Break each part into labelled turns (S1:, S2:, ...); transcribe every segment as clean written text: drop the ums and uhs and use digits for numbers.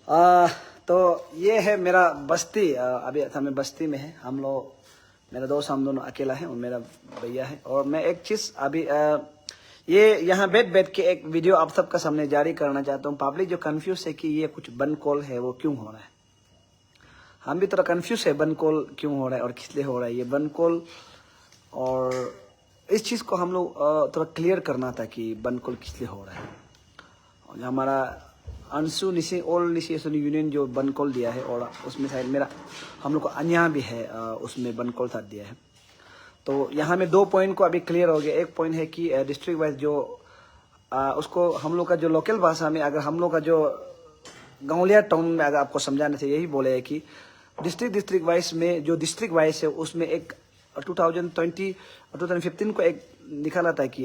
S1: आ, तो ये है मेरा बस्ती। अभी हमें बस्ती में है हम लोग। मेरा दोस्त हम दोनों अकेला है और मेरा भैया है। और मैं एक चीज़ अभी ये यहाँ बैठ बैठ के एक वीडियो आप सबका सामने जारी करना चाहता हूँ। पब्लिक जो कंफ्यूज है कि ये कुछ बन कॉल है वो क्यों हो रहा है, हम भी थोड़ा कंफ्यूज है बन कॉल क्यों हो रहा है और किस लिए हो रहा है ये बन कॉल। और इस चीज़ को हम लोग थोड़ा क्लियर करना था कि बन कॉल किस लिए हो रहा है। और हमारा अंशु निशी ऑल निशिएशन यूनियन जो बन कॉल दिया है और उसमें शायद मेरा हम लोग को अन्या भी है, उसमें बन कॉल साथ दिया है। तो यहाँ में 2 पॉइंट को अभी क्लियर हो गया। एक पॉइंट है कि डिस्ट्रिक्ट वाइज जो उसको हम लोग का जो लोकल भाषा में अगर हम लोग का जो गाँवलिया टाउन में अगर आपको समझाने से यही बोले है कि डिस्ट्रिक्ट वाइज में जो डिस्ट्रिक्ट वाइज है उसमें एक 2015 को एक निकाला था कि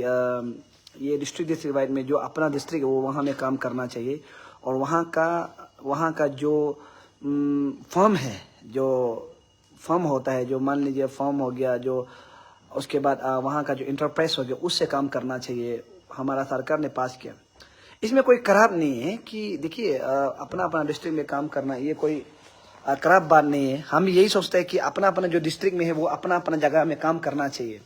S1: ये डिस्ट्रिक्ट वाइज में जो अपना डिस्ट्रिक्ट है वो वहाँ में काम करना चाहिए। और वहाँ का जो फॉर्म है, जो फॉर्म होता है, जो मान लीजिए फॉर्म हो गया, जो उसके बाद वहाँ का जो इंटरप्राइज हो गया उससे काम करना चाहिए। हमारा सरकार ने पास किया। इसमें कोई खराब नहीं है कि देखिए अपना अपना डिस्ट्रिक्ट में काम करना ये कोई खराब बात नहीं है। हम यही सोचते हैं कि अपना अपना जो डिस्ट्रिक्ट में है वो अपना अपना जगह में काम करना चाहिए।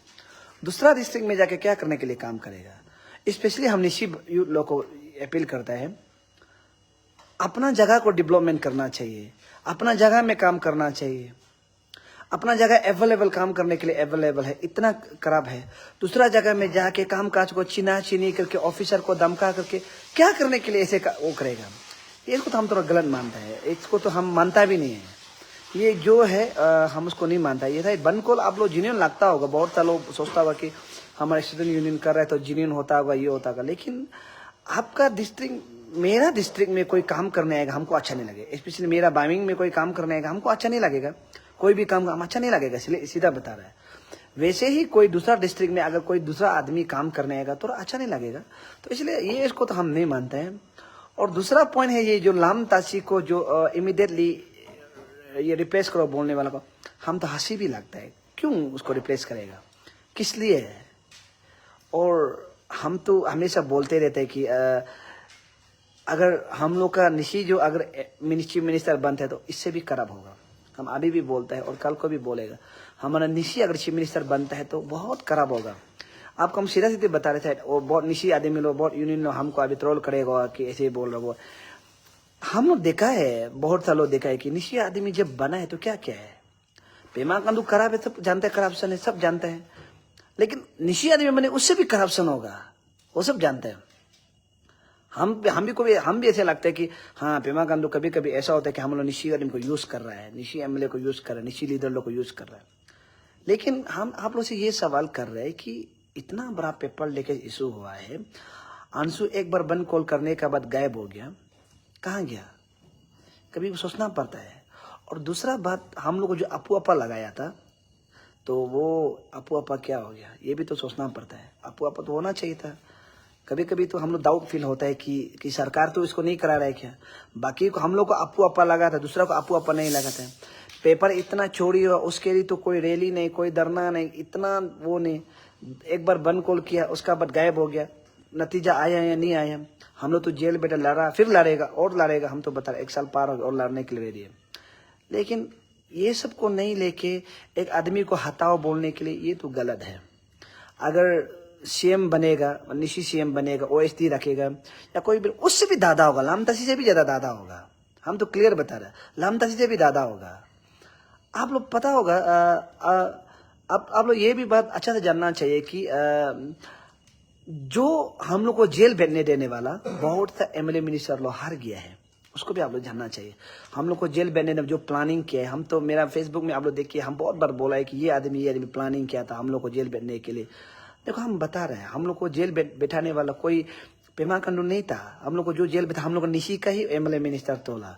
S1: दूसरा डिस्ट्रिक्ट में जाके क्या करने के लिए काम करेगा। स्पेशली हम निशी यूथ लोग को अपील करता है अपना जगह को डेवलपमेंट करना चाहिए, अपना जगह में काम करना चाहिए। अपना जगह अवेलेबल काम करने के लिए अवेलेबल है, इतना खराब है। दूसरा जगह में जाके काम काज को चीना चीनी करके ऑफिसर को धमका करके क्या करने के लिए ऐसे वो करेगा। इसको तो हम थोड़ा गलत मानता है, इसको तो हम मानता भी नहीं है। ये जो है हम उसको नहीं मानता। ये था बन कॉल आप लोग जीनियन लगता होगा, बहुत सा लोग सोचता होगा कि हमारा स्टूडेंट यूनियन कर रहा है तो जीनियन होता होगा, ये होता होगा। लेकिन आपका डिस्ट्रिक्ट, मेरा डिस्ट्रिक्ट में कोई काम करने आएगा हमको अच्छा नहीं लगेगा। स्पेशली मेरा बाइमिंग में कोई काम करने आएगा हमको अच्छा नहीं लगेगा। कोई भी काम हम अच्छा नहीं लगेगा, इसलिए सीधा बता रहा है। वैसे ही कोई दूसरा डिस्ट्रिक्ट में अगर कोई दूसरा आदमी काम करने आएगा तो अच्छा नहीं लगेगा। तो इसलिए ये इसको तो हम नहीं मानते हैं। और दूसरा पॉइंट है ये जो लाम तासी को जो इमीडिएटली ये रिप्लेस करो बोलने वाला को, हम तो हंसी भी लगता है क्यों उसको रिप्लेस करेगा, किस लिए। और हम तो हमेशा बोलते रहते हैं कि अगर हम लोग का निशी जो अगर चीफ मिनिस्टर बनते हैं तो इससे भी खराब होगा। हम अभी भी बोलते हैं और कल को भी बोलेगा, हमारा निशी अगर चीफ मिनिस्टर बनता है तो बहुत खराब होगा। आपको हम सीधा सीधे बता रहे थे, वो बहुत निशी आदमी लोग, बहुत यूनियन लोग हमको अभी ट्रोल करेगा कि ऐसे ही बोल रहा वो। हम लोग देखा है, बहुत सा लोग देखा है कि निशी आदमी जब बना है तो क्या क्या है। पेमा कांदू खराब है, सब जानते हैं, करप्शन है, सब जानते हैं। लेकिन निशी आदमी बने उससे भी करप्शन होगा, वो सब जानते हैं। हम भी ऐसे लगता है कि हाँ पेमा कांदू कभी कभी ऐसा होता है कि हम लोग निशी आदमी को यूज कर रहा है, निशी एमएलए को यूज कर रहा है, निशी लीडर लोग को यूज कर रहा है। लेकिन हम आप लोग से ये सवाल कर रहे हैं कि इतना बड़ा पेपर लेके इशू हुआ है, अंशु एक बार बंद कॉल करने के बाद गायब हो गया, कहाँ गया, कभी सोचना पड़ता है। और दूसरा बात, हम लोग को जो अपू अपा लगाया था तो वो अपू अपा क्या हो गया ये भी तो सोचना पड़ता है। अपू अपा तो होना चाहिए था। कभी कभी तो हम लोग डाउट फील होता है कि सरकार तो इसको नहीं करा रहा है क्या। बाकी को हम लोग को अपू अपा लगा था, दूसरा को अपू अपा नहीं लगा था। पेपर इतना चोरी हुआ, उसके लिए तो कोई रैली नहीं, कोई धरना नहीं, इतना वो नहीं। एक बार बंद कॉल किया, उसका बाद गायब हो गया। नतीजा आया या नहीं आया, हम लोग तो जेल बेटा लड़ा, फिर लड़ेगा और लड़ेगा। हम तो बता रहे 1 साल पार हो और लड़ने के लिए रेडी है। लेकिन ये सब को नहीं लेके एक आदमी को हटाओ बोलने के लिए ये तो गलत है। अगर सीएम बनेगा, निशी सीएम बनेगा, ओएसडी रखेगा या कोई भी, उससे भी दादा होगा, लामतासी से भी ज्यादा दादा होगा। हम तो क्लियर बता रहे हैं, लामतासी से भी दादा होगा। आप लोग पता होगा, आप लोग ये भी बात अच्छा से जानना चाहिए कि जो हम लोग को जेल भेजने देने वाला बहुत सा एमएलए मिनिस्टर लोग हार गया है, उसको भी आप लोग जानना चाहिए। हम लोग को जेल भेजने ने जो प्लानिंग किया है, हम तो मेरा फेसबुक में आप लोग देखिए, हम बहुत बार बोला है कि ये आदमी प्लानिंग किया था हम लोग को जेल भेजने के लिए। देखो हम बता रहे हैं, हम लोग को जेल बैठाने वाला कोई पेमा कंडू नहीं था। हम लोग को जो जेल बैठा, हम लोग को निशी का ही एमएलए मिनिस्टर तोला,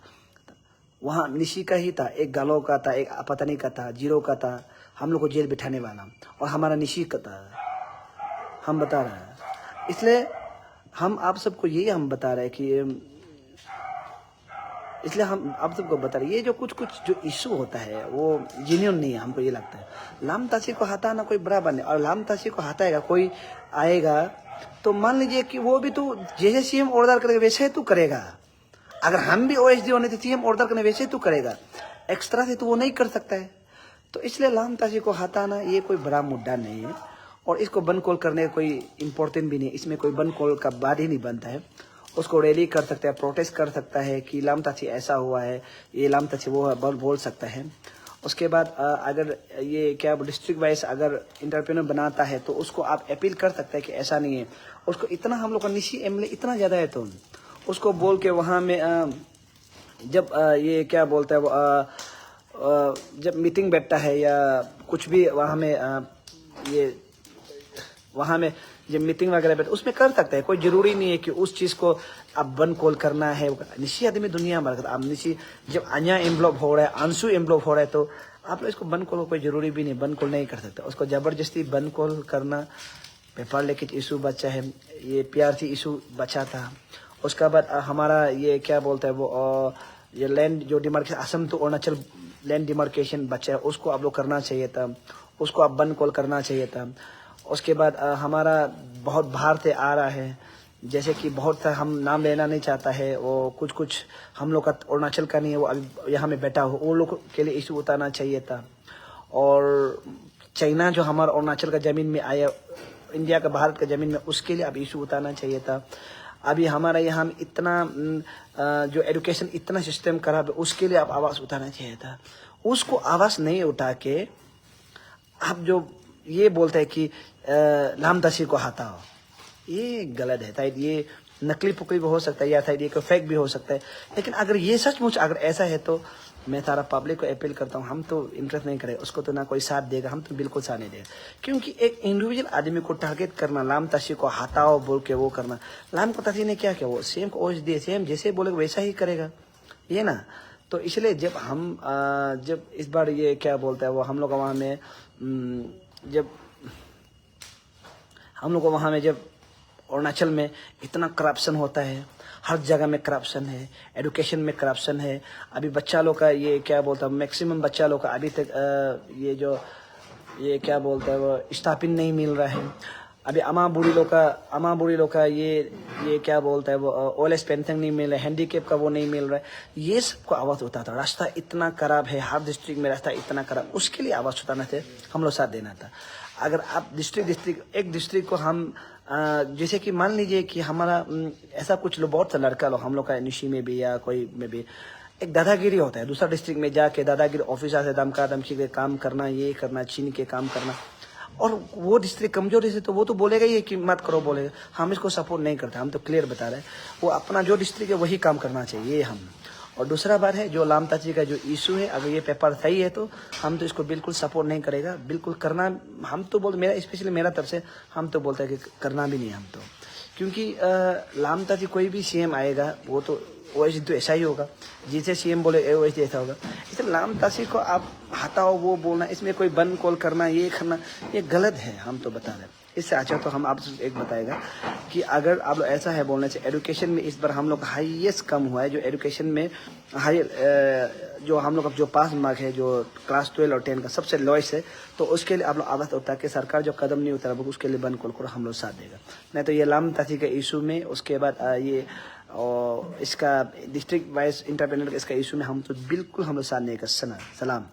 S1: वहाँ निशी का ही था, एक गालो का था, एक पतनी का था, जीरो का था, हम लोग को जेल बिठाने वाला, और हमारा निशी का था। हम बता रहे हैं, इसलिए हम आप सबको यही हम बता रहे हैं कि इसलिए हम आप सबको बता रहे, ये जो कुछ जो इशू होता है वो जेन्युइन नहीं है। हमको ये लगता है लाम तासी को हटाना कोई बराबर नहीं। और लाम तासी को हटाएगा कोई आएगा तो मान लीजिए कि वो भी तो जैसे सीएम ऑर्डर करेगा वैसे ही तो करेगा। अगर हम भी ओएसडी होने थे सीएम ऑर्डर करने वैसे तो करेगा, एक्स्ट्रा से तो वो नहीं कर सकता है। तो इसलिए लाम ताशी को हटाना ये कोई बड़ा मुद्दा नहीं है, और इसको बंद कॉल करने का कोई इम्पोर्टेंट भी नहीं, इसमें कोई बंद कॉल का बात ही नहीं बनता है। उसको रैली कर सकता है, प्रोटेस्ट कर सकता है कि लाम ताशी ऐसा हुआ है, ये लाम ताशी वो है, बोल सकता है। उसके बाद अगर ये क्या डिस्ट्रिक्ट वाइज अगर इंटरप्रेन्योर बनाता है तो उसको आप अपील कर सकते हैं कि ऐसा नहीं है। उसको इतना हम लोग का निशी एमएलए इतना ज़्यादा है तो उसको बोल के वहाँ में जब ये क्या बोलता है वो जब मीटिंग बैठता है या कुछ भी वहाँ में ये वहाँ में जब मीटिंग वगैरह बैठे उसमें कर सकते हैं। कोई जरूरी नहीं है कि उस चीज़ को अब बंद कॉल करना है। निशी आदमी दुनिया भर का अब निशी जब अन्या इन्वॉल्व हो रहा है, अंशु इन्वॉल्व हो रहा है, तो आप लोग इसको बंद कॉल कोई जरूरी भी नहीं, बंद कॉल नहीं कर सकते। उसको जबरदस्ती बंद कॉल करना, पेपर लीकेज इशू बचा है, ये पीआरसी इशू बचा था। उसके बाद हमारा ये क्या बोलता है वो ये लैंड जो demarcation Assam to Arunachal land demarcation बचा है, उसको आप लोग करना चाहिए था, उसको आप बंद कॉल करना चाहिए था। उसके बाद हमारा बहुत बाहर से आ रहा है, जैसे कि बहुत सा हम नाम लेना नहीं चाहता है, वो कुछ हम लोग का अरुणाचल का नहीं है, वो अभी यहाँ में बैठा हो, वो लोग के लिए इशू उतारना चाहिए था। और चाइना जो हमारा अरुणाचल का ज़मीन में आया, इंडिया का भारत का ज़मीन में, उसके लिए अब इशू उतारना चाहिए था। अभी हमारा यहाँ में इतना जो एजुकेशन इतना सिस्टम खराब है, उसके लिए आप आवाज़ उठाना चाहिए था। उसको आवाज़ नहीं उठा के आप जो ये बोलते हैं कि लामताशी को हटाओ, ये गलत है। शायद ये नकली पुकली भी हो सकता है या शायद ये कोई फेक भी हो सकता है, लेकिन अगर ये सचमुच अगर ऐसा है तो मैं सारा पब्लिक को अपील करता हूँ, हम तो इंटरेस्ट नहीं करें उसको, तो ना कोई साथ देगा, हम तो बिल्कुल साथ नहीं देगा। क्योंकि एक इंडिविजुअल आदमी को टारगेट करना, लामताशी को हटाओ बोल के वो करना, लाम को ताशी ने क्या किया, वो सेम को ओएस दिए, सेम जैसे बोलेगा वैसा ही करेगा ये ना। तो इसलिए जब हम जब इस बार ये क्या बोलता है वो हम लोग वहाँ में जब हम लोग वहाँ में जब अरुणाचल में इतना करप्शन होता है, हर जगह में करप्शन है, एजुकेशन में करप्शन है। अभी बच्चा लोग का ये क्या बोलता है, मैक्सिमम बच्चा लोग का अभी तक ये जो ये क्या बोलता है वो स्टाइपेंड नहीं मिल रहा है। अभी अमा बूढ़ी लोग का ये क्या बोलता है वो ओल्ड एज पेंशन नहीं मिल रहा है, हैंडीकेप का वो नहीं मिल रहा है। ये सबको आवाज़ उठाता था। रास्ता इतना खराब है, हर डिस्ट्रिक्ट में रास्ता इतना खराब, उसके लिए आवाज़ उठाना थे, हम लोग साथ देना था। अगर आप एक डिस्ट्रिक्ट को हम जैसे कि मान लीजिए कि हमारा ऐसा कुछ लोग बहुत सा लड़का लोग हम लोग का निशी में भी या कोई में भी एक दादागिरी होता है, दूसरा डिस्ट्रिक्ट में जाके दादागिरी ऑफिसर से धमका धमकी के काम करना, ये करना, छीन के काम करना। और वो डिस्ट्रिक्ट कमजोर है तो वो तो बोलेगा ही कि मत करो, बोलेगा। हम इसको सपोर्ट नहीं करते, हम तो क्लियर बता रहे हैं, वो अपना जो डिस्ट्रिक्ट है वही काम करना चाहिए हम। और दूसरा बात है जो लामताशी का जो इशू है, अगर ये पेपर सही है तो हम तो इसको बिल्कुल सपोर्ट नहीं करेगा, बिल्कुल करना हम तो बोलते, मेरा स्पेशली मेरा तरफ से हम तो बोलते हैं कि करना भी नहीं हम तो। क्योंकि लामताशी कोई भी सीएम आएगा वो तो ओएसडी तो ऐसा ही होगा, जिसे सीएम बोले ओएसडी ऐसा होगा। इसलिए लामताशी को आप हटाओ वो बोलना, इसमें कोई बंद कॉल करना, ये करना, ये गलत है, हम तो बता रहे हैं। इससे अच्छा तो हम आपसे एक बताएगा कि अगर आप लोग ऐसा है बोलने से, एजुकेशन में इस बार हम लोग हाईएस्ट कम हुआ है, जो एजुकेशन में हाई जो हम लोग जो पास मार्क है जो क्लास 12 और 10 का सबसे लोएस्ट है, तो उसके लिए आप लोग आवाज़ उठा के सरकार जो कदम नहीं उतारा उसके लिए बंद कॉल करो, हम लोग साथ देगा। नहीं तो ये लामताशी के इशू में, उसके बाद ये और इसका डिस्ट्रिक्ट वाइज इंटरप्रेन्योर इसका इशू में हम तो बिल्कुल हम लोग साथ नहीं कर। सलाम।